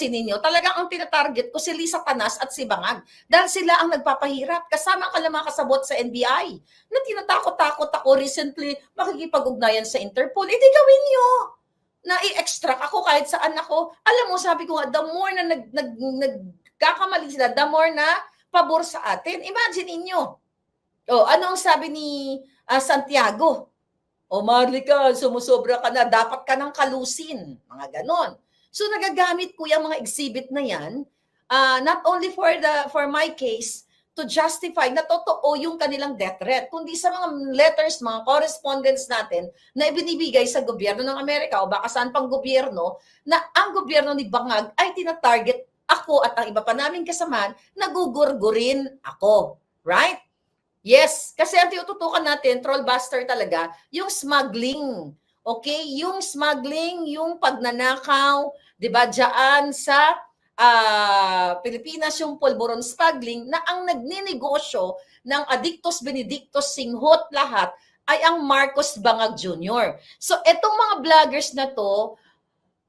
napapansin ninyo, talagang ang tinatarget ko si Lisa Tanas at si Bangag. Dahil sila ang nagpapahirap. Kasama ka lang mga kasabot sa NBI na tinatakot-takot ako recently makikipag-ugnayan sa Interpol. Di gawin nyo na i-extract ako kahit saan ako. Alam mo, sabi ko nga, the more na nagkakamali sila, the more na pabor sa atin. Imagine ninyo. Ano ang sabi ni Santiago? Marlica, sumusobra ka na, dapat ka nang kalusin. Mga ganon. So nagagamit ko yung mga exhibit na yan, not only for my case, to justify na totoo yung kanilang death threat, kundi sa mga letters, mga correspondence natin na ibinibigay sa gobyerno ng Amerika o baka saan pang gobyerno, na ang gobyerno ni Bangag ay tinatarget ako at ang iba pa naming kasamahan na gugurgurin ako. Right? Yes, kasi ang tinututukan natin, trollbuster talaga, yung smuggling. Okay? Yung smuggling, yung pagnanakaw, 'di ba? Diyan sa Pilipinas yung pulburon smuggling na ang nagninegosyo ng Adictos Benedictos Singhot lahat ay ang Marcos Bangag Jr. So etong mga vloggers na to,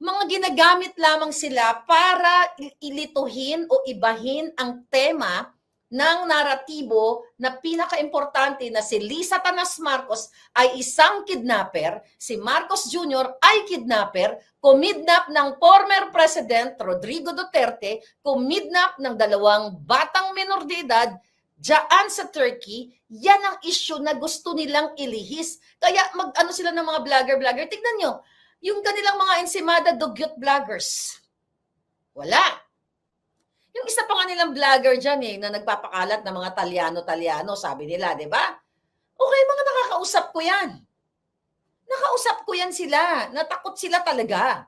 mga ginagamit lamang sila para ilituhin o ibahin ang tema ng naratibo na pinaka-importante na si Lisa Tanas Marcos ay isang kidnapper, si Marcos Jr. ay kidnapper, kumidnap ng former President Rodrigo Duterte, kumidnap ng 2 batang menor de edad diyan sa Turkey. Yan ang issue na gusto nilang ilihis. Kaya mag-ano sila ng mga vlogger. Tignan nyo, yung kanilang mga ensimada dugyot vloggers. Wala. Yung isa pa nga nilang vlogger dyan na nagpapakalat ng mga Talyano, sabi nila, di ba? Okay, mga nakakausap ko yan. Nakausap ko yan sila. Natakot sila talaga.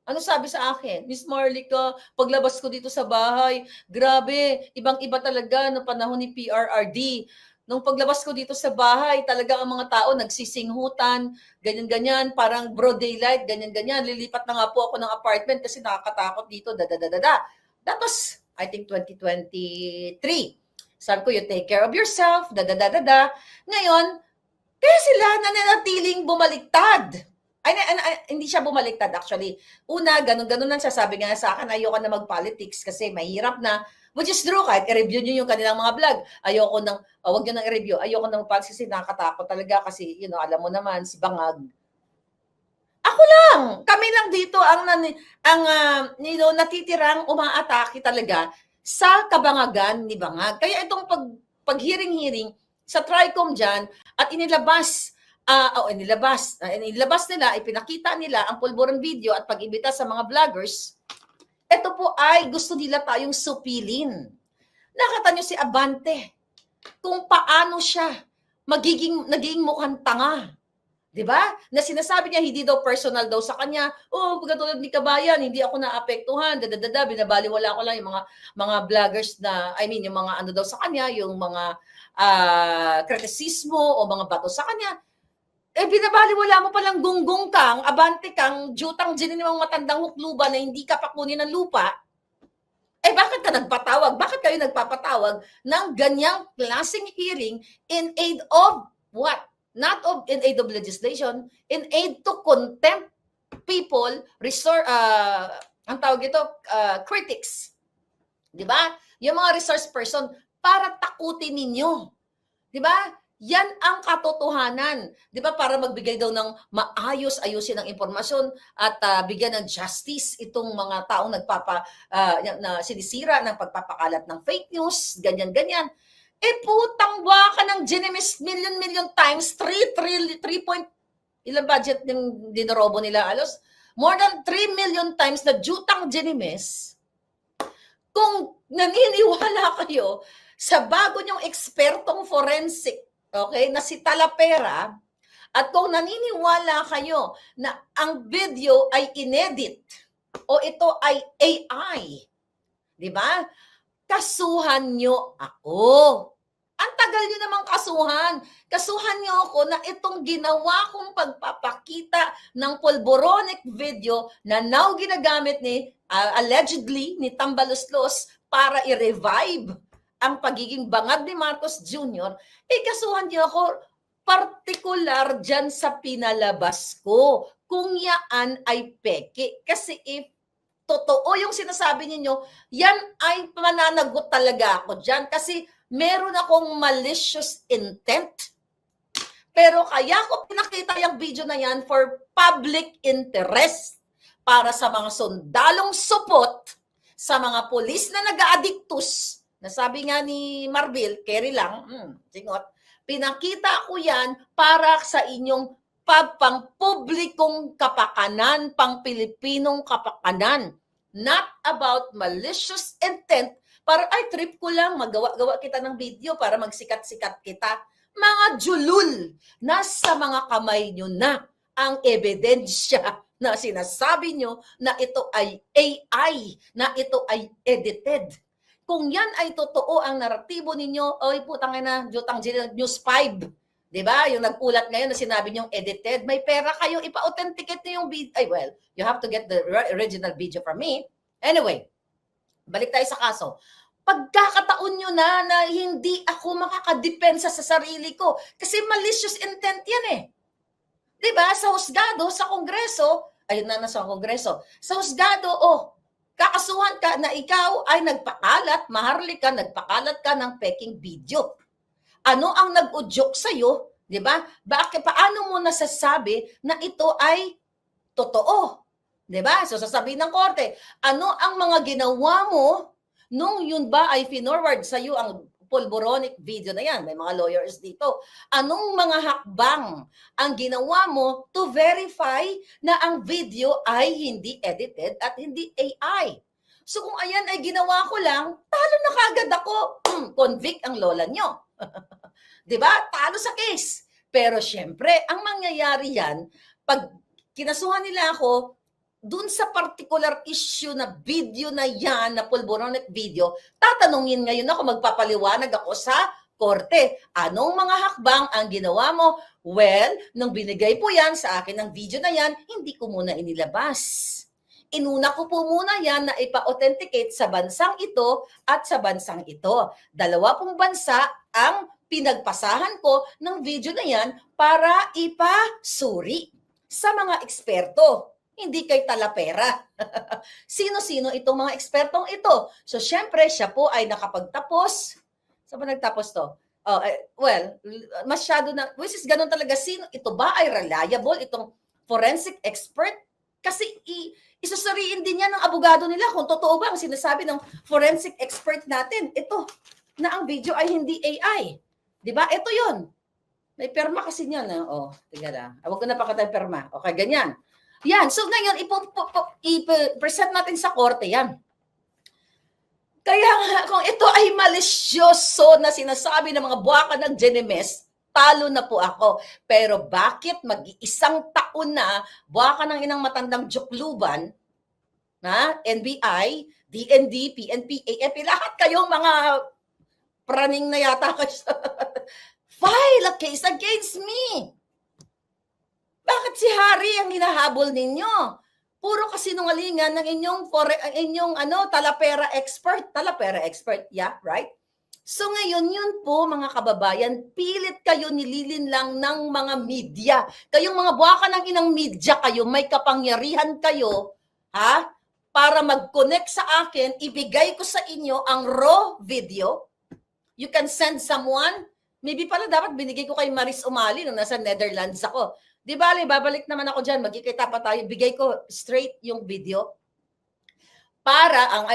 Ano sabi sa akin? Miss Marlica, paglabas ko dito sa bahay, grabe, ibang-iba talaga noong panahon ni PRRD. Nung paglabas ko dito sa bahay, talaga ang mga tao nagsisinghutan, ganyan-ganyan, parang broad daylight, ganyan-ganyan. Lilipat na nga po ako ng apartment kasi nakakatakot dito, da-da-da-da-da. That was, I think, 2023. Sabi ko, you take care of yourself, da-da-da-da-da. Ngayon, kaya sila nananatiling bumaliktad. Hindi siya bumaliktad actually. Una, ganun-ganun lang siya. Sabi nga sa akin, ayoko na mag-politics kasi mahirap na. Which is true, kahit i-review nyo yung kanilang mga vlog. Ayoko nang, wag nyo nang i-review. Ayoko nang mag-politics kasi nakakatakot talaga kasi, alam mo naman, si Bangag. Ako lang, kami lang dito ang natitirang umaatake talaga sa kabangagan ni Bangag. Kaya itong pag-hearing-hearing sa TRICOM dyan at inilabas nila, ipinakita nila ang pulburon video at pag-imbita sa mga vloggers, ito po ay gusto nila tayong supilin. Nakita nyo si Abante, kung paano siya naging mukhang tanga. Diba? Na sinasabi niya, hindi daw personal daw sa kanya. Katulad ni Kabayan, hindi ako naapektuhan, binabaliwala ko lang yung mga vloggers na, yung mga ano daw sa kanya, yung mga kritisismo o mga bato sa kanya. Binabaliwala mo palang gunggong kang, abante kang, jutang dyan ng matandang hukluba na hindi ka pakunin ng lupa. Bakit ka nagpatawag? Bakit kayo nagpapatawag ng ganyang klaseng hearing in aid of what? Not in aid of legislation, in aid to contempt people, ang tawag ito, critics. Di ba? Yung mga resource person, para takutin ninyo. Di ba? Yan ang katotohanan. Di ba? Para magbigay daw ng ayusin ng impormasyon at bigyan ng justice itong mga taong na sinisira ng pagpapakalat ng fake news, ganyan-ganyan. Putang baka ng Genimis million times, 3 point, ilang budget yung dinorobo nila alos? More than 3 million times na jutang Genimis. Kung naniniwala kayo sa bago nyong ekspertong forensic, okay, na si Talapera, at kung naniniwala kayo na ang video ay inedit o ito ay AI, di ba? Kasuhan nyo ako. Ang tagal nyo namang kasuhan. Kasuhan nyo ako na itong ginawa kong pagpapakita ng pulboronic video na now ginagamit allegedly ni Tambaloslos para i-revive ang pagiging bangag ni Marcos Jr., kasuhan nyo ako partikular dyan sa pinalabas ko. Kung yaan ay peke. Kasi if totoo yung sinasabi ninyo, yan ay mananagot talaga ako dyan kasi meron akong malicious intent. Pero kaya ko pinakita yung video na yan for public interest para sa mga sundalong supot, sa mga pulis na nag-addictus, na sabi nga ni Marbil, carry lang, singot, pinakita ko yan para sa inyong pang-publikong kapakanan, pang-Pilipinong kapakanan. Not about malicious intent para, ay, trip ko lang, magawa-gawa kita ng video para magsikat-sikat kita. Mga julul, nasa mga kamay nyo na ang ebidensya na sinasabi nyo na ito ay AI, na ito ay edited. Kung yan ay totoo ang naratibo ninyo, oy putang ina, Jutang News 5, 'di ba? Yung nag-ulat ngayon na sinabi niyong edited, may pera kayo, ipa-authenticate niyo yung video. Ay, well, you have to get the original video from me. Anyway, balik tayo sa kaso. Pagkakataon nyo na hindi ako makakadepensa sa sarili ko kasi malicious intent yan eh. 'Di ba? Sa husgado, sa kongreso, ayun na nasa kongreso, sa husgado, kakasuhan ka na ikaw ay nagpakalat, maharlika, nagpakalat ka ng peking video. Ano ang nag-udyok sa'yo? 'Di ba? Paano mo nasasabi na ito ay totoo? 'Di ba? So sasabihin ng korte, ano ang mga ginawa mo nung yun ba ay finorward sa iyo ang pulboronic video na yan? May mga lawyers dito. Anong mga hakbang ang ginawa mo to verify na ang video ay hindi edited at hindi AI? So kung ayan ay ginawa ko lang, talo na kagad ako. Convict ang lola nyo. 'Di ba? Talo sa case. Pero syempre, ang mangyayari yan, pag kinasuhan nila ako, dun sa particular issue na video na yan, na pulboronic video, tatanungin ngayon ako, magpapaliwanag ako sa korte. Anong mga hakbang ang ginawa mo? Well, nung binigay po yan sa akin ng video na yan, hindi ko muna inilabas. Inuna ko po muna yan na ipa-authenticate sa bansang ito at sa bansang ito. Dalawa pong bansa ang pinagpasahan ko ng video na yan para ipasuri sa mga eksperto. Hindi kay talapera. Sino-sino itong mga ekspertong ito? So, syempre, siya po ay nakapagtapos. Saan ba nagtapos to? Well, masyado na, which is ganun talaga, sino, ito ba ay reliable, itong forensic expert? Kasi isusuriin din yan ng abogado nila kung totoo ba ang sinasabi ng forensic expert natin. Ito, na ang video ay hindi AI. Diba? Ito yun. May perma kasi niyan. Tiga na. Huwag ko na pakatay perma. Okay, ganyan. Yan. So ngayon, i-present natin sa korte yan. Kaya nga, kung ito ay malisyoso na sinasabi ng mga buwaka ng Genemes, talo na po ako. Pero bakit mag-iisang taon na buwaka ng inang matandang jukluban, na NBI, DND, PNP, AFP, lahat kayong mga praning na yata kayo file a case against me. Bakit si Harry ang hinahabol ninyo? Puro kasinungalingan ng inyong talapera expert. Talapera expert, yeah, right? So ngayon yun po mga kababayan, pilit kayo nililin lang ng mga media. Kayong mga buwaka ng inang media kayo, may kapangyarihan kayo, ha? Para mag-connect sa akin, ibigay ko sa inyo ang raw video. You can send someone. Maybe pala dapat binigay ko kay Maris Umali nung nasa Netherlands ako. Di ba, babalik naman ako dyan, magkikita pa tayo, bigay ko straight yung video. Para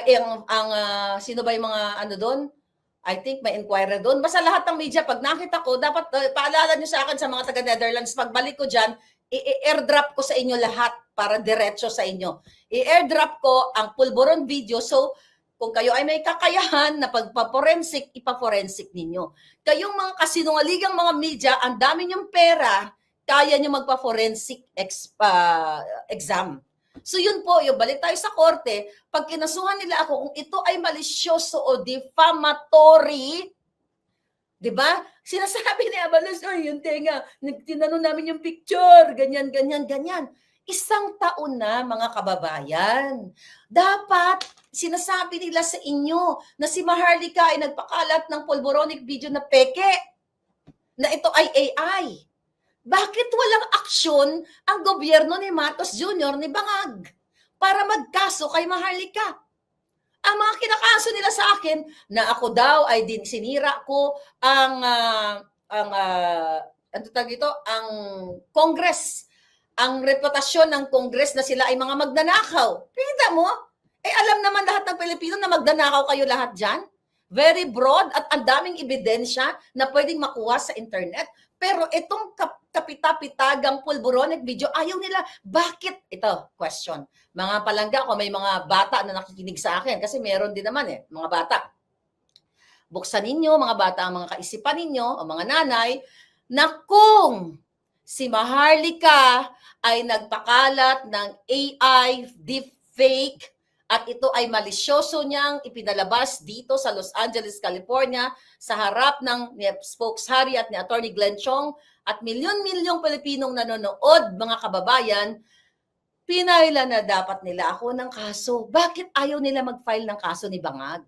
sino ba yung mga doon? I think may inquirer doon. Basta lahat ng media, pag nakita ko, dapat paalala nyo sa akin sa mga taga-Netherlands, pagbalik ko dyan, i-airdrop ko sa inyo lahat para diretso sa inyo. I-airdrop ko ang pulburon video. So, kung kayo ay may kakayahan na pagpa-forensic, ipa-forensic ninyo. Kayong mga kasinungalingang mga media, ang dami nyong pera, kaya nyo magpa-forensic exam. So yun po, yung balik tayo sa korte, pag kinasuhan nila ako kung ito ay malisyoso o defamatory, di ba? Sinasabi ni Abalos, yun tenga, tinanong namin yung picture, ganyan, ganyan, ganyan. Isang taon na, mga kababayan. Dapat sinasabi nila sa inyo na si Maharlika ay nagpakalat ng pulboronic video na peke, na ito ay AI. Bakit walang aksyon ang gobyerno ni Marcos Jr. ni Bangag? para magkaso kay Maharlika. Ang mga kinakaso nila sa akin na ako daw ay sinira ko ang ano tawag dito, ang Congress, ang reputasyon ng Congress na sila ay mga magnanakaw. Kita mo? Alam naman lahat ng Pilipino na magnanakaw kayo lahat dyan. Very broad at ang daming ebidensya na pwedeng makuha sa internet. Pero itong kapitapitagang pulburonic video, ayaw nila. Bakit? Ito, question. Mga palangga ko, may mga bata na nakikinig sa akin kasi meron din naman mga bata. Buksan ninyo, mga bata, ang mga kaisipan ninyo, o mga nanay, na kung si Maharlika ay nagpakalat ng AI deepfake at ito ay malisyoso niyang ipinalabas dito sa Los Angeles, California sa harap ng spokeshari at ni Attorney Glenn Chong at milyon-milyong Pilipinong nanonood, mga kababayan, pinailan na dapat nila ako ng kaso. Bakit ayaw nila mag-file ng kaso ni Bangag?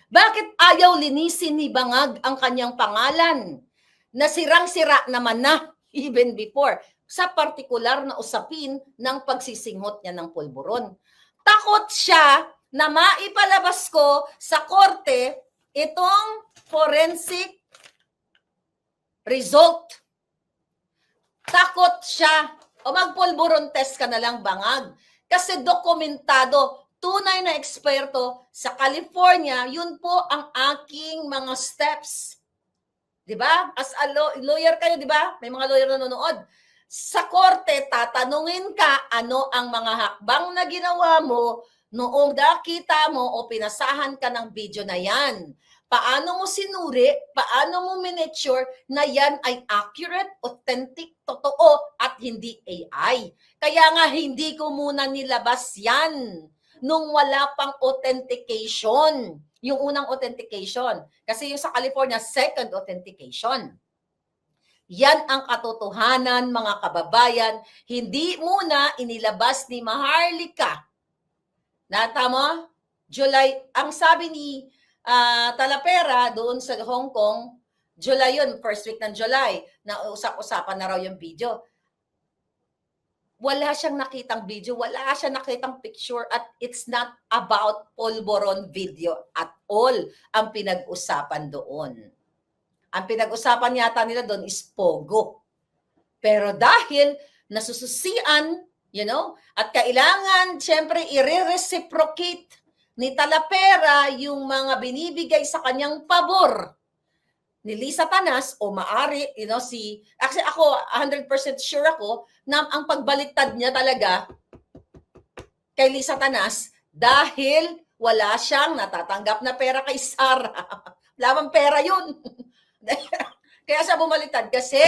Bakit ayaw linisin ni Bangag ang kanyang pangalan? Na sirang-sira naman na even before sa partikular na usapin ng pagsisinghot niya ng pulburon. Takot siya na maipalabas ko sa korte itong forensic result. Takot siya. O magpulburon test ka na lang, Bangag. Kasi dokumentado, tunay na eksperto sa California, yun po ang aking mga steps. Diba? As a lawyer kayo, diba? May mga lawyer na nanonood. Sa korte, tatanungin ka ano ang mga hakbang na ginawa mo noong nakita mo o pinasahan ka ng video na yan. Paano mo sinuri, paano mo minetsure na yan ay accurate, authentic, totoo, at hindi AI. Kaya nga hindi ko muna nilabas yan nung wala pang authentication. Yung unang authentication. Kasi yung sa California, second authentication. Yan ang katotohanan, mga kababayan. Hindi muna inilabas ni Maharlika. Natama? July, ang sabi ni Talapera doon sa Hong Kong, July yun, first week ng July, na usap-usapan na raw yung video. Wala siyang nakitang video, wala siyang nakitang picture at it's not about pulburon video at all ang pinag-usapan doon. Ang pinag-usapan yata nila doon is Pogo. Pero dahil nasususian, at kailangan siyempre i-reciprocate ni Talapera yung mga binibigay sa kanyang pabor ni Lisa Tanas o maari, actually ako 100% sure ako na ang pagbaliktad niya talaga kay Lisa Tanas dahil wala siyang natatanggap na pera kay Sara. Lamang pera yun. Kaya siya bumaliktad kasi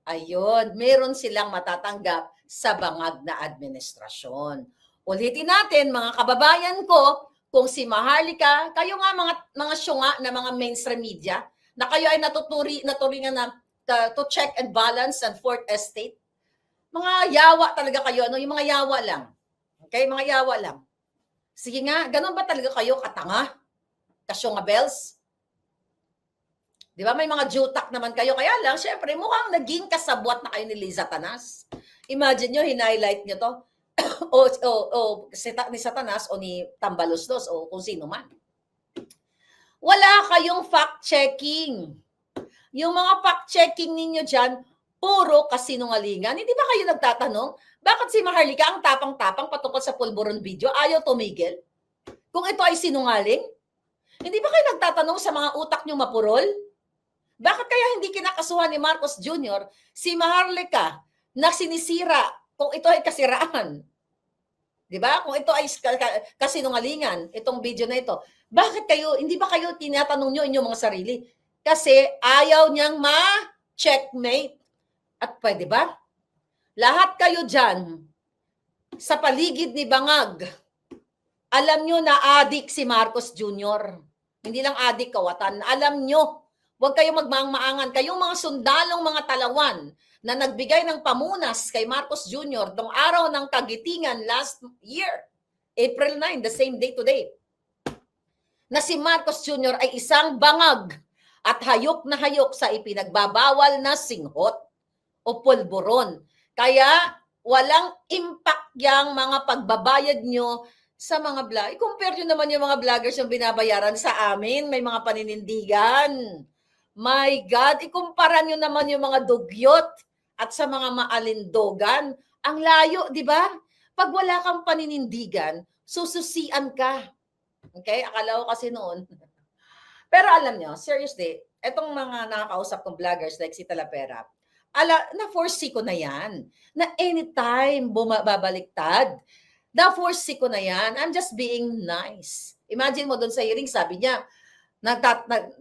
ayun, meron silang matatanggap sa Bangag na administrasyon. Ulitin natin, mga kababayan ko, kung si Maharlika, kayo nga mga syunga na mga mainstream media, na kayo ay naturingan na to check and balance and fourth estate. Mga yawa talaga kayo, yung mga yawa lang. Okay, mga yawa lang. Sige nga, ganun ba talaga kayo katanga? Kasyonga bells? Di ba, may mga jutak naman kayo. Kaya lang, syempre, mukhang naging kasabwat na kayo ni Liza Tanas. Imagine nyo, hinighlight nyo to. Ni Satanas o ni Tambaloslos o kung sino man. Wala kayong fact-checking. Yung mga fact-checking ninyo dyan, puro kasinungalingan. Hindi ba kayo nagtatanong, bakit si Maharlika ang tapang-tapang patungkol sa pulburon video, ayaw tumigil? Kung ito ay sinungaling? Hindi ba kayo nagtatanong sa mga utak nyo mapurol? Bakit kaya hindi kinakasuhan ni Marcos Jr. si Maharlika na sinisira kung ito ay kasiraan? Diba? Kung ito ay kasinungalingan, itong video na ito. Bakit kayo, hindi ba kayo tinatanong nyo inyong mga sarili? Kasi ayaw niyang ma-checkmate. At pwede ba? Lahat kayo dyan, sa paligid ni Bangag, alam nyo na adik si Marcos Jr. Hindi lang adik kawatan. Alam nyo, huwag kayong magmaang-maangan. Kayong mga sundalong mga talawan na nagbigay ng pamunas kay Marcos Jr. noong araw ng kagitingan last year, April 9, the same day today, na si Marcos Jr. ay isang bangag at hayok na hayok sa ipinagbabawal na singhot o pulburon. Kaya walang impact yung mga pagbabayad nyo sa mga vlog. I-compare nyo naman yung mga vloggers yung binabayaran sa amin. May mga paninindigan. My God, ikumpara nyo naman yung mga dugyot at sa mga maalindogan. Ang layo, di ba? Pag wala kang paninindigan, sususian ka. Okay? Akala ko kasi noon. Pero alam nyo, seriously, etong mga nakakausap kong vloggers like si Talapera, na-foresee ko na yan. Na anytime babaliktad, na-foresee ko na yan. I'm just being nice. Imagine mo doon sa hearing, sabi niya,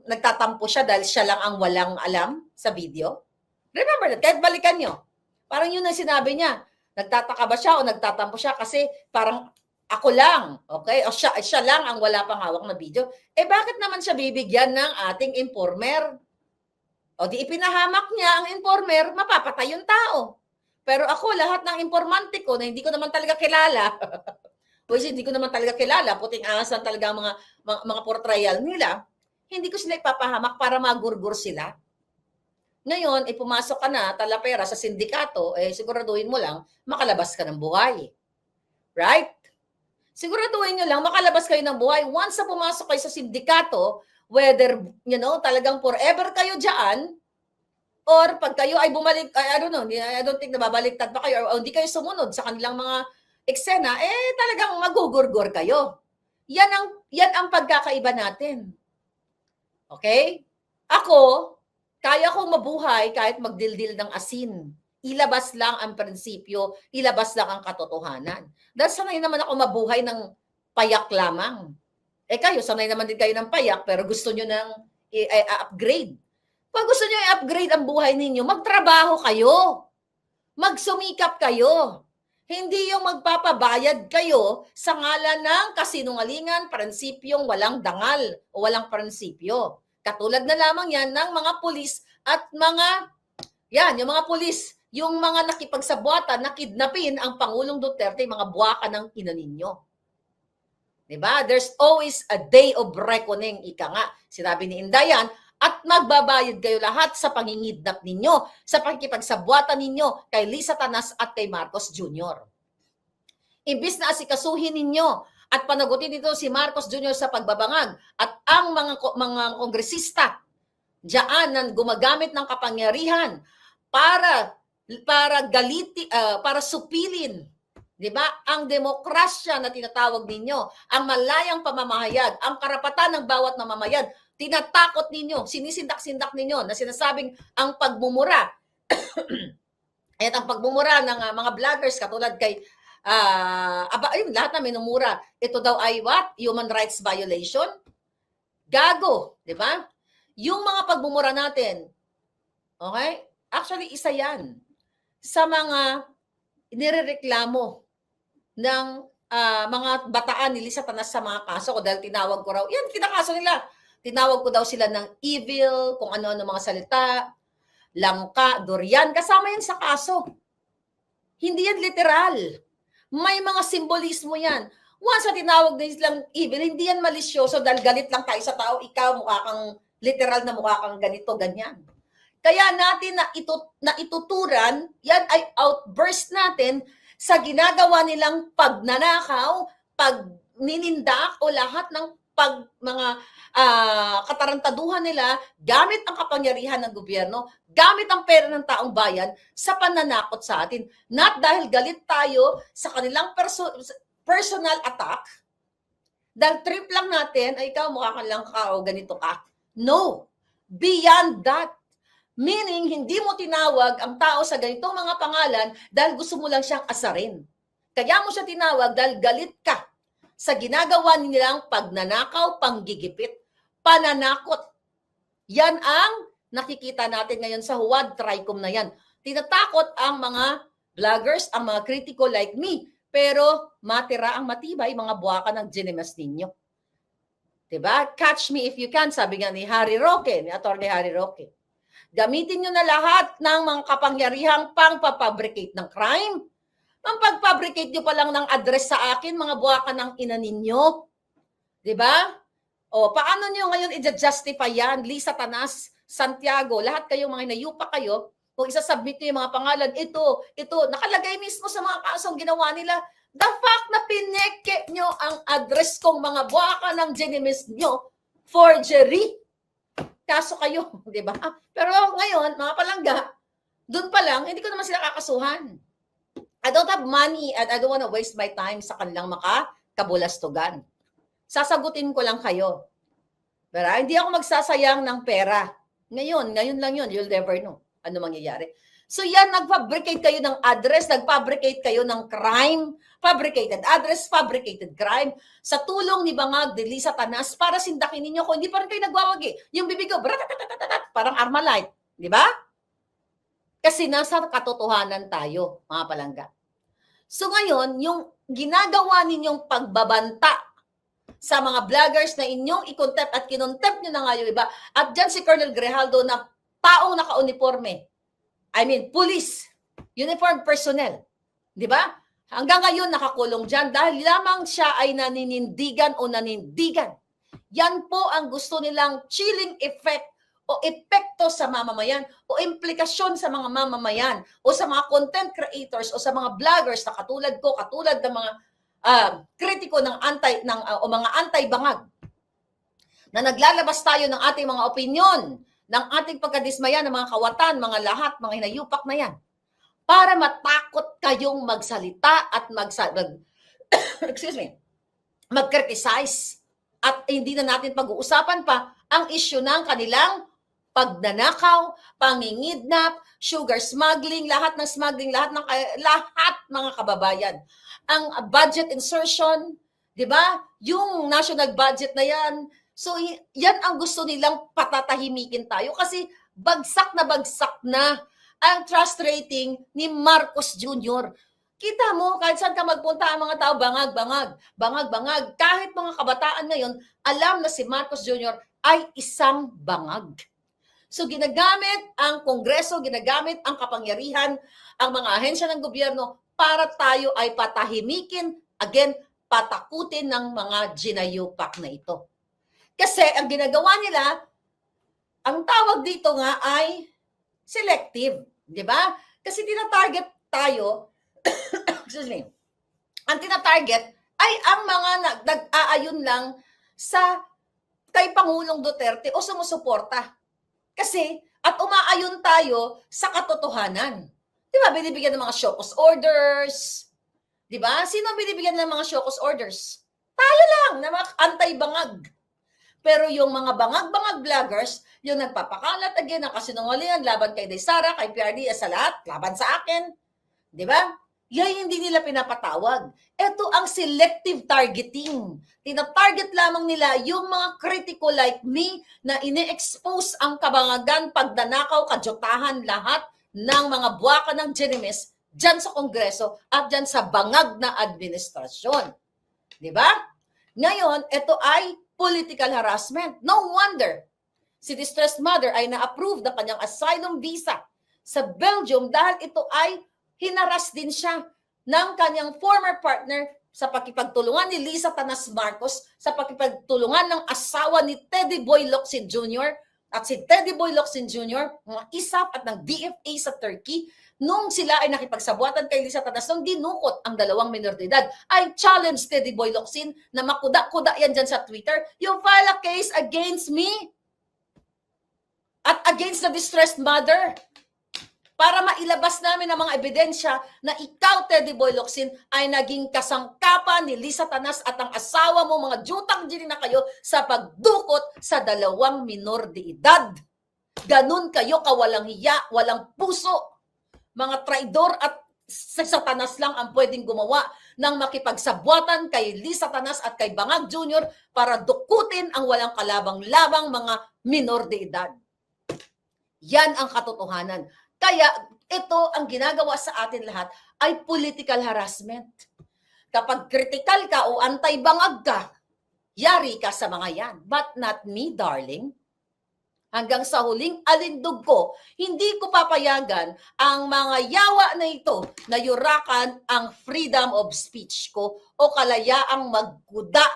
nagtatampo siya dahil siya lang ang walang alam sa video. Remember that, kahit balikan nyo. Parang yun ang sinabi niya. Nagtataka ba siya o nagtatampo siya kasi parang ako lang, okay? O siya lang ang wala pang hawak na video. Eh bakit naman siya bibigyan ng ating informer? O di ipinahamak niya ang informer, mapapatay yung tao. Pero ako, lahat ng informante ko na hindi ko naman talaga kilala, which hindi ko naman talaga kilala, puting asan talaga ang mga portrayal nila, hindi ko sila ipapahamak para magurgur sila. Ngayon, pumasok ka na, Talapera, sa sindikato, siguraduhin mo lang, makalabas ka ng buhay. Right? Siguraduhin nyo lang, makalabas kayo ng buhay. Once na pumasok kayo sa sindikato, whether, talagang forever kayo dyan, or pag kayo ay bumalik, I don't think na babaliktad pa kayo, or hindi kayo sumunod sa kanilang mga eksena, talagang magugurgur kayo. Yan ang pagkakaiba natin. Okay? Ako, kaya kong mabuhay kahit magdildil ng asin. Ilabas lang ang prinsipyo, ilabas lang ang katotohanan. Dahil sanay naman ako mabuhay ng payak lamang. Kayo, sanay naman din kayo ng payak, pero gusto nyo ng i-upgrade. Pag gusto nyo i-upgrade ang buhay ninyo, magtrabaho kayo. Magsumikap kayo. Hindi yung magpapabayad kayo sa ngalan ng kasinungalingan, prinsipyong walang dangal o walang prinsipyo. Katulad na lamang yan ng mga pulis at yung mga pulis, yung mga nakipagsabwatan, nakidnapin ang Pangulong Duterte, mga buwaka ng ina ninyo. Diba? There's always a day of reckoning, ika nga. Sinabi ni Indayan, at magbabayad kayo lahat sa pangingidnap ninyo, sa pakikipagsabwatan ninyo kay Lisa Tanas at kay Marcos Jr. Imbis na asikasuhin ninyo at panagutin dito si Marcos Jr. sa pagbabangag at ang mga kongresista diyan na gumagamit ng kapangyarihan para supilin, 'di ba? Ang demokrasya na tinatawag ninyo, ang malayang pamamahayag, ang karapatan ng bawat mamamayan, tinatakot ninyo, sinisindak-sindak ninyo na sinasabing ang pagmumura at ang pagmumura ng mga vloggers katulad kay lahat na minumura. Ito daw ay what? Human rights violation? Gago, di ba? Yung mga pagmumura natin, okay? Actually, isa yan sa mga nirereklamo ng mga bataan ni Lisa Tanas sa mga kaso ko dahil tinawag ko raw, yan, kinakaso nila. Tinawag ko daw sila ng evil, kung ano-ano mga salita, langka, durian, kasama yan sa kaso. Hindi yan literal. May mga simbolismo yan. Once na tinawag din silang evil, hindi yan malisyoso dahil galit lang tayo sa tao, ikaw mukha kang literal na mukha kang ganito, ganyan. Kaya natin na ituturan, yan ay outburst natin sa ginagawa nilang pagnanakaw, pagninindak o lahat ng mga katarantaduhan nila gamit ang kapangyarihan ng gobyerno, gamit ang pera ng taong bayan sa pananakot sa atin. Not dahil galit tayo sa kanilang personal attack, dahil trip lang natin, ay ikaw mukha kang lang ka o ganito ka. No, beyond that. Meaning, hindi mo tinawag ang tao sa ganitong mga pangalan dahil gusto mo lang siyang asarin. Kaya mo siya tinawag dahil galit ka sa ginagawa nilang pagnanakaw, panggigipit, pananakot. Yan ang nakikita natin ngayon sa Huwad Tricom na yan. Tinatakot ang mga vloggers, ang mga kritiko like me, pero matira ang matibay, mga buwaka ng ginemas ninyo. Diba? Catch me if you can, sabi nga ni Harry Roque, ni Atty. Harry Roque. Gamitin nyo na lahat ng mga kapangyarihang pang-papabricate ng crime. Ang pag-fabricate nyo pa lang ng address sa akin, mga buwaka ng ina ninyo. Diba? O, paano nyo ngayon i-justify yan? Lisa Tanas, Santiago, lahat kayong mga inayupa kayo, kung isasubmit nyo yung mga pangalan, ito, nakalagay mismo sa mga kasong ginawa nila. The fact na pineke nyo ang address kong mga buwaka ng genimis nyo, forgery. Kaso kayo, di ba? Pero ngayon, mga palangga, doon pa lang, hindi ko naman sila kakasuhan. I don't have money and I don't want to waste my time sa kanilang makakabulastugan. Sasagutin ko lang kayo. Pero hindi ako magsasayang ng pera. Ngayon lang yun, you'll never know ano mangyayari. So yan, nag-fabricate kayo ng address, nag-fabricate kayo ng crime, fabricated address, fabricated crime, sa tulong ni Bangag de Lisa Tanas para sindakin ninyo kung hindi pa rin kayo nagwawagi. Yung bibig ko, parang Armalite. Di ba? Kasi nasa katotohanan tayo, mga palangga. So ngayon, yung ginagawa ninyong pagbabanta sa mga vloggers na inyong i-contempt at kinontempt nyo na nga yung iba, at dyan si Colonel Grijaldo na taong naka-uniforme, police, uniformed personnel. Di ba? Hanggang ngayon nakakulong dyan dahil lamang siya ay naninindigan o nanindigan. Yan po ang gusto nilang chilling effect o epekto sa mamamayan o implikasyon sa mga mamamayan o sa mga content creators o sa mga vloggers na katulad ko, katulad ng mga kritiko ng o mga anti-bangag na naglalabas tayo ng ating mga opinyon, ng ating pagkadismaya ng mga kawatan, mga lahat, mga hinayupak na yan, para matakot kayong magsalita at mag-criticize. At hindi na natin pag-uusapan pa ang issue ng kanilang pagnanakaw, pangingidnap, sugar smuggling, lahat mga kababayan. Ang budget insertion, 'di ba? Yung national budget na 'yan. So yan ang gusto nilang patatahimikin tayo kasi bagsak na ang trust rating ni Marcos Jr. Kita mo, kahit saan ka magpunta ang mga tao, bangag. Kahit mga kabataan ngayon, alam na si Marcos Jr. ay isang bangag. So ginagamit ang Kongreso, ginagamit ang kapangyarihan, ang mga ahensya ng gobyerno para tayo ay patahimikin, again, patakutin ng mga ginayupak na ito. Kasi ang ginagawa nila, ang tawag dito nga ay selective, di ba? Kasi tinatarget tayo, excuse me, ang tinatarget ay ang mga nag-aayon lang sa kay Pangulong Duterte o sumusuporta. Kasi, at umaayon tayo sa katotohanan. Di ba, binibigyan ng mga show cause orders. Di ba? Sino binibigyan ng mga show cause orders? Tayo lang, na mga anti-bangag. Pero yung mga bangag-bangag vloggers, yung nagpapakalat again ng kasinungalingan laban kay Desara, kay PRD, sa lahat, laban sa akin. Di ba? Yan hindi nila pinapatawag. Ito ang selective targeting. Tina-target lamang nila yung mga kritiko like me na ine-expose ang kabangagan, pagdanakaw, kajotahan, lahat ng mga buwaka ng genimis dyan sa Kongreso at dyan sa bangag na administrasyon. Di ba? Ngayon, ito ay political harassment. No wonder si distressed mother ay na-approve ng kanyang asylum visa sa Belgium dahil ito ay hinaras din siya ng kanyang former partner sa pakipagtulungan ni Lisa Tanas Marcos, sa pakipagtulungan ng asawa ni Teddy Boy Locsin Jr. At si Teddy Boy Locsin Jr., mga ISAF at ng DFA sa Turkey, nung sila ay nakipagsabuatan kay Lisa Tanas, nung dinukot ang 2 minor de edad, ay challenge Teddy Boy Locsin na makuda-kuda yan dyan sa Twitter, you file a case against me at against the distressed mother para mailabas namin ang mga ebidensya na ikaw, Teddy Boy Locsin, ay naging kasangkapan ni Lisa Tanas at ang asawa mo, mga jutang diri na kayo sa pagdukot sa 2 minor de edad. Ganun kayo kawalang hiya, walang puso. Mga traidor at sa Tanas lang ang pwedeng gumawa ng makipagsabuatan kay Lisa Tanas at kay Bangag Jr. para dukutin ang walang kalabang-labang mga minor de edad. Yan ang katotohanan. Kaya ito ang ginagawa sa atin lahat ay political harassment. Kapag critical ka o anti-bangag ka, yari ka sa mga yan. But not me, darling. Hanggang sa huling alindog ko, hindi ko papayagan ang mga yawa na ito na yurakan ang freedom of speech ko o kalayaang magkuda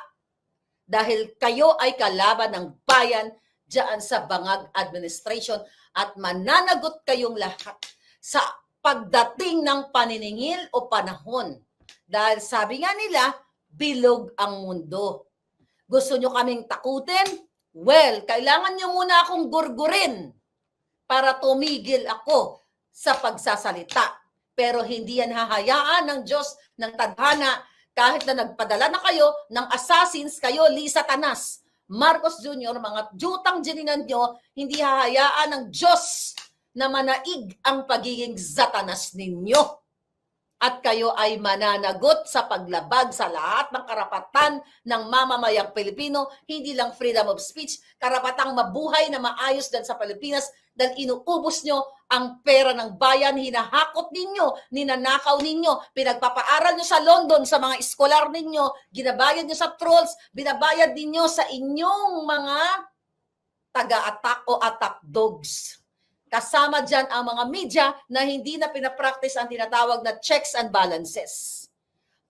dahil kayo ay kalaban ng bayan diyan sa bangag administration at mananagot kayong lahat sa pagdating ng paniningil o panahon. Dahil sabi nga nila, bilog ang mundo. Gusto nyo kaming takutin? Well, kailangan nyo muna akong gurgurin para tumigil ako sa pagsasalita. Pero hindi yan hahayaan ng Diyos ng tadhana kahit na nagpadala na kayo ng assassins kayo, Lisa Tanas, Marcos Jr., mga jutang jininan nyo, hindi hahayaan ng Diyos na manaig ang pagiging Satanas ninyo. At kayo ay mananagot sa paglabag sa lahat ng karapatan ng mamamayang Pilipino, hindi lang freedom of speech, karapatang mabuhay na maayos din sa Pilipinas dahil inuubos nyo ang pera ng bayan, hinahakot ninyo, ninanakaw ninyo, pinagpapaaral nyo sa London sa mga eskolar ninyo, ginabayad nyo sa trolls, binabayad ninyo sa inyong mga taga-attack o attack dogs. Kasama dyan ang mga media na hindi na pinapractice ang tinatawag na checks and balances.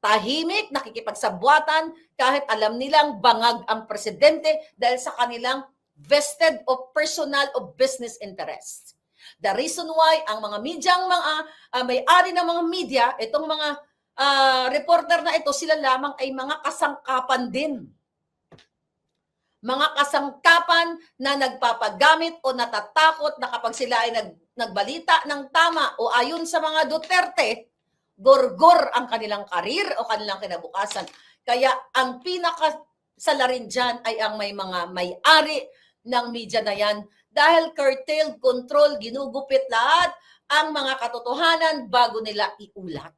Tahimik, nakikipagsabwatan kahit alam nilang bangag ang presidente dahil sa kanilang vested o personal o business interest. The reason why ang mga medyang may-ari ng mga media, itong mga reporter na ito, sila lamang ay mga kasangkapan din. Mga kasangkapan na nagpapagamit o natatakot na kapag sila ay nagbalita ng tama o ayon sa mga Duterte, gorgor ang kanilang karir o kanilang kinabukasan. Kaya ang pinakasalarin dyan ay ang may mga may-ari ng media na yan dahil curtailed control, ginugupit lahat ang mga katotohanan bago nila iulat.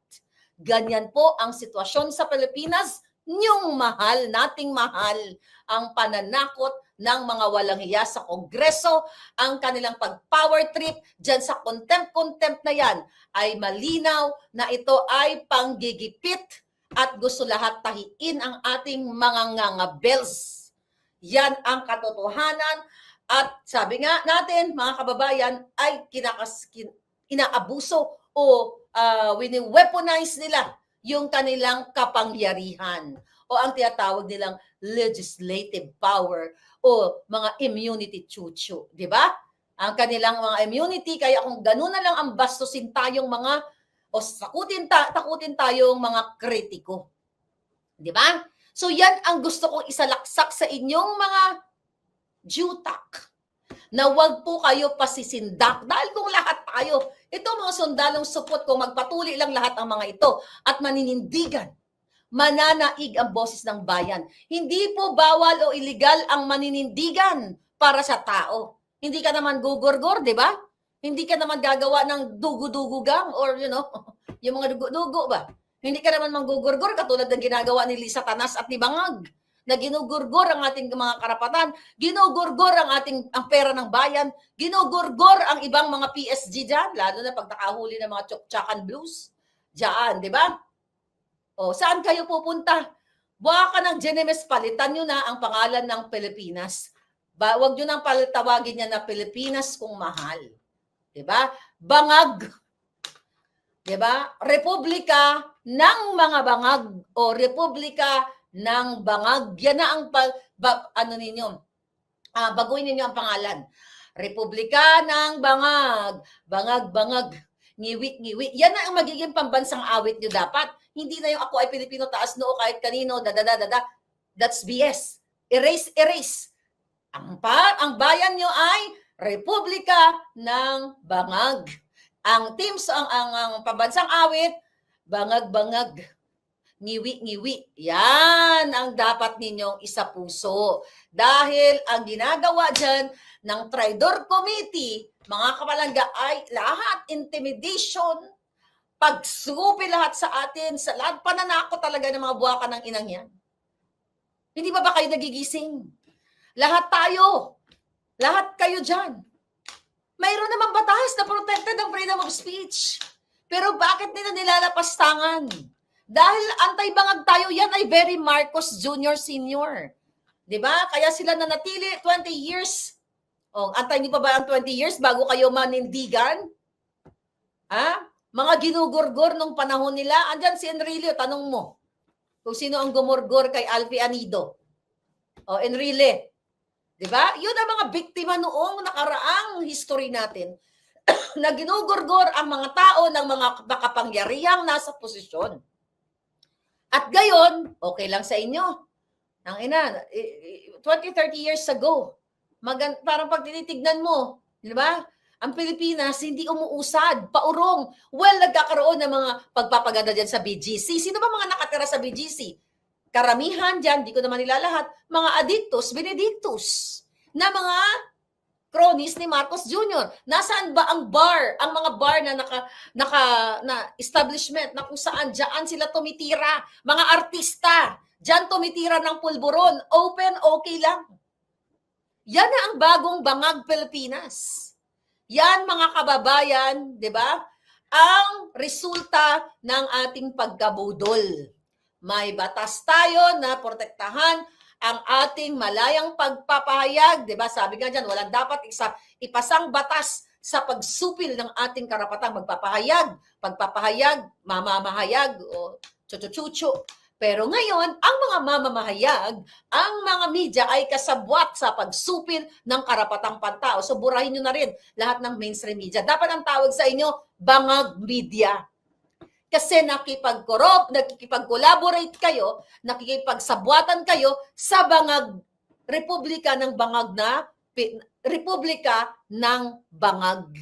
Ganyan po ang sitwasyon sa Pilipinas. Niyong mahal, nating mahal, ang pananakot ng mga walang hiya sa Kongreso, ang kanilang pag-power trip, dyan sa contempt na yan, ay malinaw na ito ay panggigipit at gusto lahat tahiin ang ating mga ngangabels. Yan ang katotohanan at sabi nga natin, mga kababayan, ay inaabuso o wini-weaponize nila yung kanilang kapangyarihan o ang tinatawag nilang legislative power o mga immunity chuchu, di ba? Ang kanilang mga immunity, kaya kung gano'n na lang ang bastusin tayong mga o takutin tayong mga kritiko. Di ba? So yan ang gusto kong isalaksak sa inyong mga jutak na wag po kayo pasisindak dahil kung lahat tayo, ito mga sundalong supot, kung magpatuli lang lahat ang mga ito at maninindigan, mananaig ang boses ng bayan. Hindi po bawal o illegal ang maninindigan para sa tao. Hindi ka naman gugurgur, di ba? Hindi ka naman gagawa ng dugo-dugo gang or yung mga dugo-dugo ba? Hindi ka naman manggugurgur katulad ng ginagawa ni Lisa Tanas at ni Bangag na ginugurgor ang ating mga karapatan, ginugurgor ang pera ng bayan, ginugurgor ang ibang mga PSG dyan, lalo na pag nakahuli ng mga Chokchakan Blues. Diyan, di ba? O, saan kayo pupunta? Buha ka ng Genemes, palitan nyo na ang pangalan ng Pilipinas. Huwag nyo nang tawagin niya na Pilipinas kung mahal. Di ba? Bangag. Di ba? Republika ng mga bangag o Republika ng Bangag. Yan na ang baguhin ninyo ang pangalan. Republika ng Bangag. Bangag, ngiwi. Yan na ang magiging pambansang awit nyo dapat. Hindi na yung ako ay Pilipino, taas noo kahit kanino, That's BS. Erase. Ang bayan nyo ay Republika ng Bangag. Ang teams, ang pambansang awit, bangag. Ngiwi. Yan ang dapat ninyong isapuso. Dahil ang ginagawa dyan ng Traidor Committee, mga kapalangga, ay lahat intimidation, pagsupi lahat sa atin, sa lahat pananako talaga ng mga buwaka ng inang yan. Hindi ba kayo nagigising? Lahat tayo. Lahat kayo dyan. Mayroon namang batas na protected ang freedom of speech. Pero bakit nila nilalapastangan? Dahil antay-bangag tayo, yan ay very Marcos Jr. Sr. Diba? Kaya sila nanatili 20 years. O, antay niyo pa ba ang 20 years bago kayo manindigan? Ha? Mga ginugurgor nung panahon nila. Andyan si Enrile, tanong mo. Kung sino ang gumurgor kay Alfie Anido. O, Enrile. 'Di ba? Yun ang mga biktima noong nakaraang history natin na ginugurgor ang mga tao ng mga makapangyarihang nasa posisyon. At gayon, okay lang sa inyo. Ang ina, 20, 30 years ago, parang pag tinitignan mo, di ba? Ang Pilipinas, hindi umuusad, paurong. Well, nagkakaroon ng mga pagpapaganda dyan sa BGC. Sino ba mga nakatira sa BGC? Karamihan dyan, di ko naman nilalahat, mga adictus, benedictus, na mga cronies ni Marcos Jr. Nasaan ba ang bar, ang mga bar na na establishment na kung saan diyan sila tumitira, mga artista, diyan tumitira ng pulburon, open, okay lang. Yan na ang bagong bangag Pilipinas. Yan mga kababayan, 'di ba? Ang resulta ng ating pagkabudol. May batas tayo na protektahan ang ating malayang pagpapahayag, 'di ba? Sabi nga diyan, walang dapat ipasang batas sa pagsupil ng ating karapatang pagpapahayag, mamamahayag o chuchu-chuchu. Pero ngayon, ang mga mamamahayag, ang mga media ay kasabwat sa pagsupil ng karapatang pantao. So burahin nyo na rin lahat ng mainstream media. Dapat ang tawag sa inyo, bangag media. Kasi nakikipag-collaborate kayo, nakikipagsabwatan kayo sa bangag, republika ng bangag na, republika ng bangag.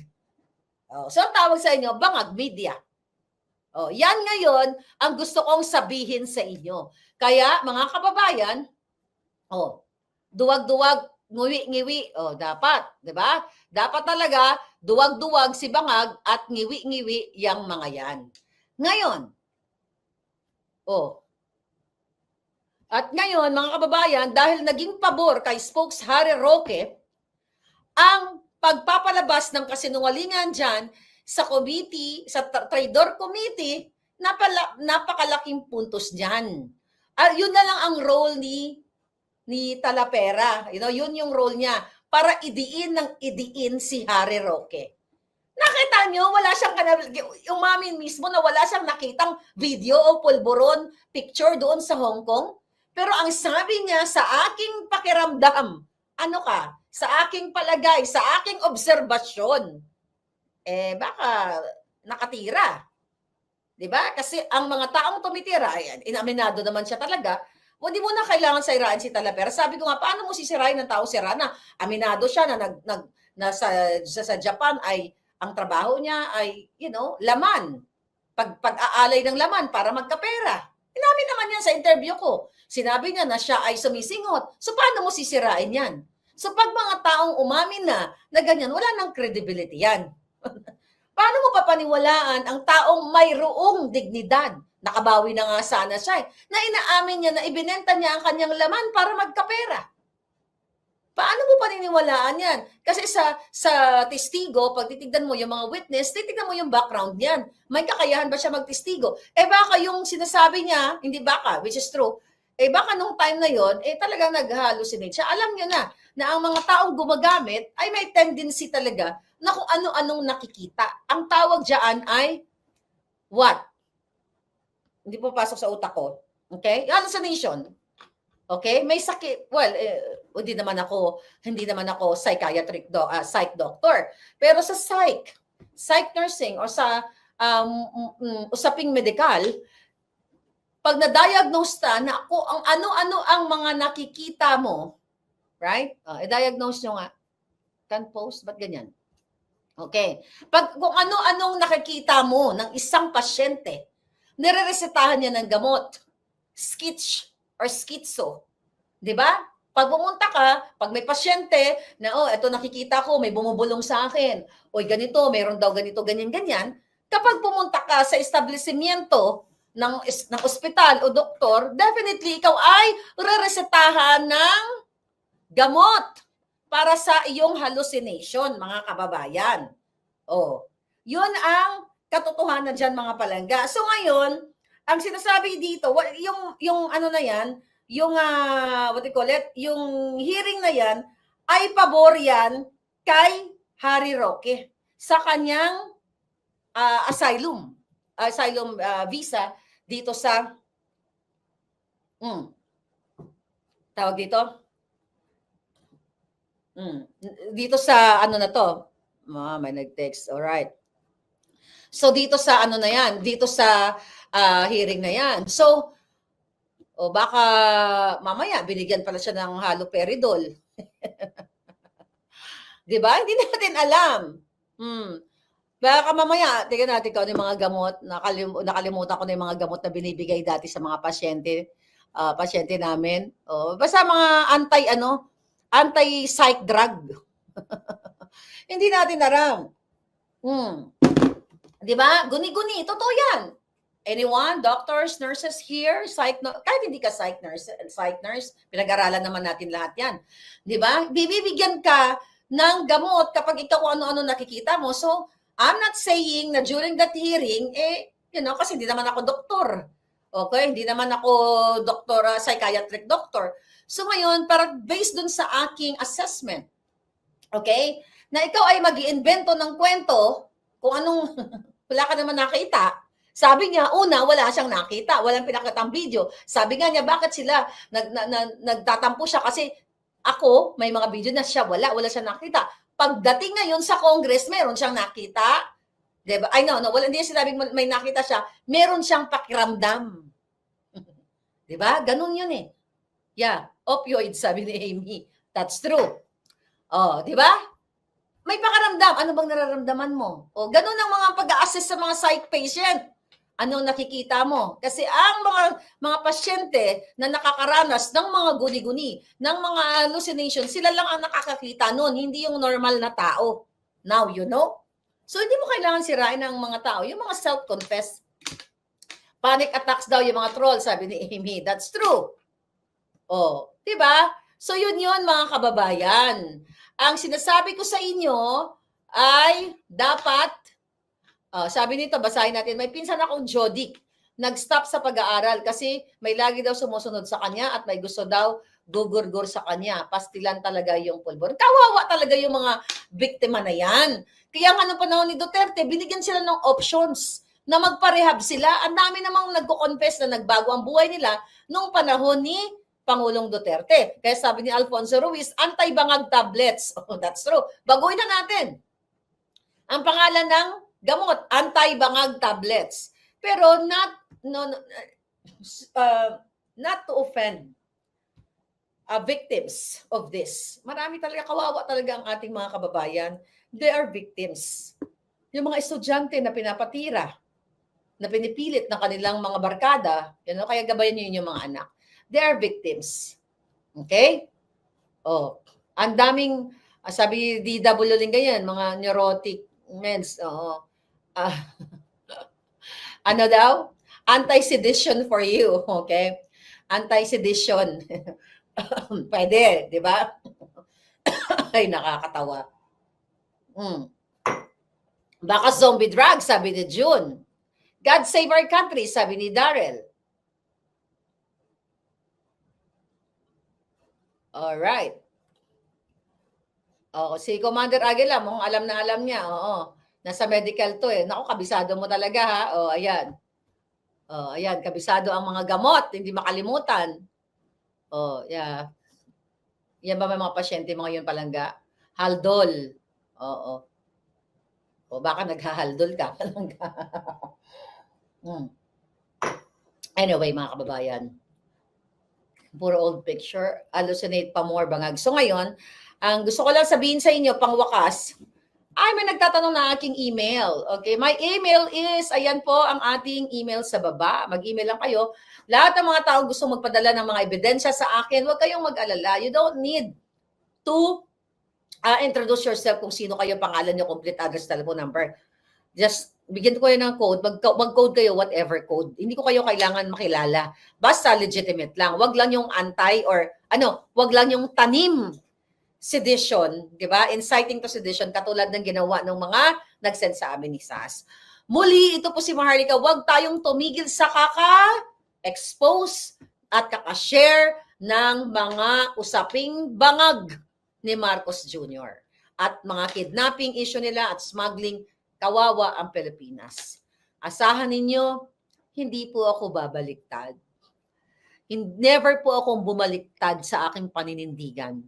So ang tawag sa inyo, bangag media. Yan ngayon ang gusto kong sabihin sa inyo. Kaya mga kababayan, duwag-duwag, ngiwi-ngiwi, dapat, 'di ba? Dapat talaga duwag-duwag si bangag at ngiwi-ngiwi yang mga yan. Ngayon, at ngayon mga kababayan, dahil naging pabor kay Spokes Harry Roque ang pagpapalabas ng kasinungalingan dyan sa committee, sa Traidor Committee, napakalaking puntos dyan. Yun na lang ang role ni Talapera. Yun yung role niya para idiin si Harry Roque. Nakita nyo, wala siyang umamin mismo na wala siyang nakitang video o pulburon picture doon sa Hong Kong. Pero ang sabi niya, sa aking pakiramdam, sa aking palagay, sa aking obserbasyon, baka nakatira. 'Di ba? Kasi ang mga taong tumitira, inaminado naman siya talaga. Hindi mo na kailangan sirain si Talapera. Sabi ko nga, paano mo sisirain ng tao sira na? Aminado siya na sa Japan ay ang trabaho niya ay, laman. Pag-aalay ng laman para magkapera. Inamin naman yan sa interview ko. Sinabi niya na siya ay sumisingot. So paano mo sisirain yan? So pag mga taong umamin na ganyan, wala nang credibility yan. Paano mo papaniwalaan ang taong mayroong dignidad? Nakabawi na nga sana siya na inaamin niya na ibinenta niya ang kanyang laman para magkapera. Paano mo paniniwalaan yan? Kasi sa testigo, pag titignan mo yung mga witness, titignan mo yung background niyan. May kakayahan ba siya magtestigo? Baka yung sinasabi niya, hindi baka, which is true, baka nung time na yon, talagang nag-hallucinate siya. Alam niyo na ang mga taong gumagamit ay may tendency talaga na kung ano-anong nakikita. Ang tawag diyan ay what? Hindi po pasok sa utak ko. Okay? Hallucination. Okay? May sakit. Well, hindi naman ako psychiatric psych doctor. Pero sa psych nursing or sa usaping medikal, pag na-diagnose na kung ang ano-ano ang mga nakikita mo, right? I-diagnose nyo nga. Can post, ba't ganyan? Okay. Kung ano-anong nakikita mo ng isang pasyente, nireresetahan niya ng gamot, skitch or schizo. Di ba? Pag pumunta ka, pag may pasyente na, ito nakikita ko, may bumubulong sa akin. Ganito, mayroon daw ganito, ganyan-ganyan. Kapag pumunta ka sa establishmento ng ospital o doktor, definitely ikaw ay reresetahan ng gamot para sa iyong hallucination, mga kababayan. Yun ang katotohanan dyan, mga palangga. So ngayon, ang sinasabi dito, yung ano na yan, yung what do you call it, yung hearing na yan, ay pabor yan kay Harry Roque sa kanyang asylum visa dito sa tawag dito Dito sa ano na to, may nag-text. Alright. So dito sa ano na yan, dito sa hearing na yan. So, o baka mamaya binigyan pala siya ng haloperidol. 'Di ba? Hindi natin alam. Hmm. Baka mamaya, tingnan natin kung ano yung mga gamot, nakalimutan ko na yung mga gamot na binibigay dati sa mga pasyente namin. Basta mga anti-psych drug. Hindi natin alam. Hmm. 'Di ba? Guni-guni, totoo 'yan. Anyone, doctors, nurses here, kahit hindi ka psych nurse, pinag-aralan naman natin lahat 'yan. 'Di ba? Bibigyan ka ng gamot kapag ikaw ano-ano nakikita mo. So, I'm not saying na during that hearing, kasi hindi naman ako doktor. Okay? Hindi naman ako doktor, psychiatric doctor. So ngayon, parang based dun sa aking assessment, okay, na ikaw ay mag-iimbento ng kwento kung anong wala ka naman nakita. Sabi niya, una, wala siyang nakita. Walang pinakitang video. Sabi nga niya, bakit sila nagtatampo siya? Kasi ako, may mga video na siya, wala siyang nakita. Pagdating ngayon sa Congress, meron siyang nakita. Diba? I know, wala, hindi sinabing may nakita siya. Meron siyang pakiramdam. Diba? Ganun yun eh. Yeah, opioid, sabi ni Amy. That's true. Diba? May pakaramdam. Ano bang nararamdaman mo? Ganun ang mga pag-a-assess sa mga psych patient. Ano nakikita mo? Kasi ang mga pasyente na nakakaranas ng mga guni-guni, ng mga hallucinations, sila lang ang nakakakita nun, hindi yung normal na tao. Now, you know? So, hindi mo kailangan sirain ng mga tao. Yung mga self-confessed panic attacks daw, yung mga troll, sabi ni Amy. That's true. Diba? So, yun mga kababayan. Ang sinasabi ko sa inyo ay dapat sabi nito, basahin natin. May pinsan akong Jodik. Nag-stop sa pag-aaral kasi may lagi daw sumusunod sa kanya at may gusto daw gugurgur sa kanya. Pastilan talaga yung pulbon. Kawawa talaga yung mga biktima na yan. Kaya nga nung panahon ni Duterte, binigyan sila ng options na magparehab sila. Ang dami namang nagko-confess na nagbago ang buhay nila nung panahon ni Pangulong Duterte. Kaya sabi ni Alfonso Ruiz, anti-bangag tablets. That's true. Baguhin na natin. Ang pangalan ng gamot, anti-bangag tablets. Pero not to offend victims of this. Marami talaga, kawawa talaga ang ating mga kababayan. They are victims. Yung mga estudyante na pinapatira, na pinipilit ng kanilang mga barkada, kaya gabayan niyo yung mga anak. They are victims. Okay? Ang daming, sabi DW Ling ganyan, mga neurotic mens, ano daw? Anti-sedition for you, okay? Anti-sedition. Pwede, di ba? Ay, nakakatawa. Baka zombie drug, sabi ni June. God save our country, sabi ni Darrell. Alright. Si Commander Aguila, mukhang alam na alam niya. Nasa medical to eh. Naku, kabisado mo talaga ha. Ayan. Ayan, kabisado ang mga gamot. Hindi makalimutan. Yeah. Yan ba may mga pasyente mga yun palangga? Haldol. Baka naghahaldol ka palangga. Anyway, mga kababayan. Puro old picture. Hallucinate pa more bangag. So ngayon, ang gusto ko lang sabihin sa inyo, pangwakas, may nagtatanong na aking email. Okay, my email is, ayan po ang ating email sa baba. Mag-email lang kayo. Lahat ng mga tao gusto magpadala ng mga ebidensya sa akin, huwag kayong mag-alala. You don't need to introduce yourself kung sino kayo, pangalan nyo, complete address, telephone number. Just bigyan ko kayo ng code. Mag-code kayo, whatever code. Hindi ko kayo kailangan makilala. Basta legitimate lang. Wag lang yung wag lang yung tanim sedition, di ba? Inciting to sedition, katulad ng ginawa ng mga nag-send sa amin ni SAS. Muli, ito po si Maharlika, huwag tayong tumigil sa kaka-expose at kaka-share ng mga usaping bangag ni Marcos Jr. At mga kidnapping issue nila at smuggling, kawawa ang Pilipinas. Asahan ninyo, hindi po ako babaliktad. Never po akong bumaliktad sa aking paninindigan.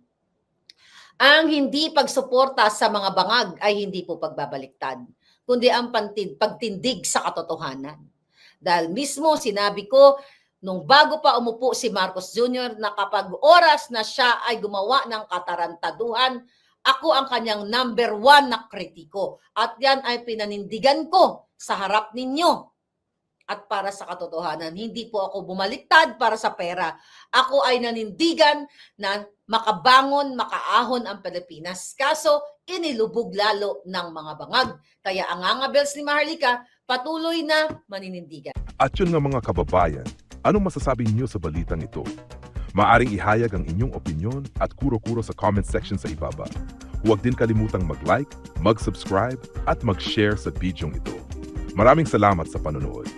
Ang hindi pagsuporta sa mga bangag ay hindi po pagbabaliktad, kundi ang pagtindig sa katotohanan. Dahil mismo sinabi ko, nung bago pa umupo si Marcos Jr. na kapag oras na siya ay gumawa ng katarantaduhan, ako ang kanyang number 1 na kritiko. At yan ay pinanindigan ko sa harap ninyo. At para sa katotohanan, hindi po ako bumaliktad para sa pera. Ako ay nanindigan na makabangon, makaahon ang Pilipinas. Kaso, inilubog lalo ng mga bangag. Kaya ang angabels ni Maharlika, patuloy na maninindigan. At yun nga mga kababayan, anong masasabi niyo sa balitang ito? Maaring ihayag ang inyong opinyon at kuro-kuro sa comment section sa ibaba. Huwag din kalimutang mag-like, mag-subscribe at mag-share sa bidyong ito. Maraming salamat sa panonood.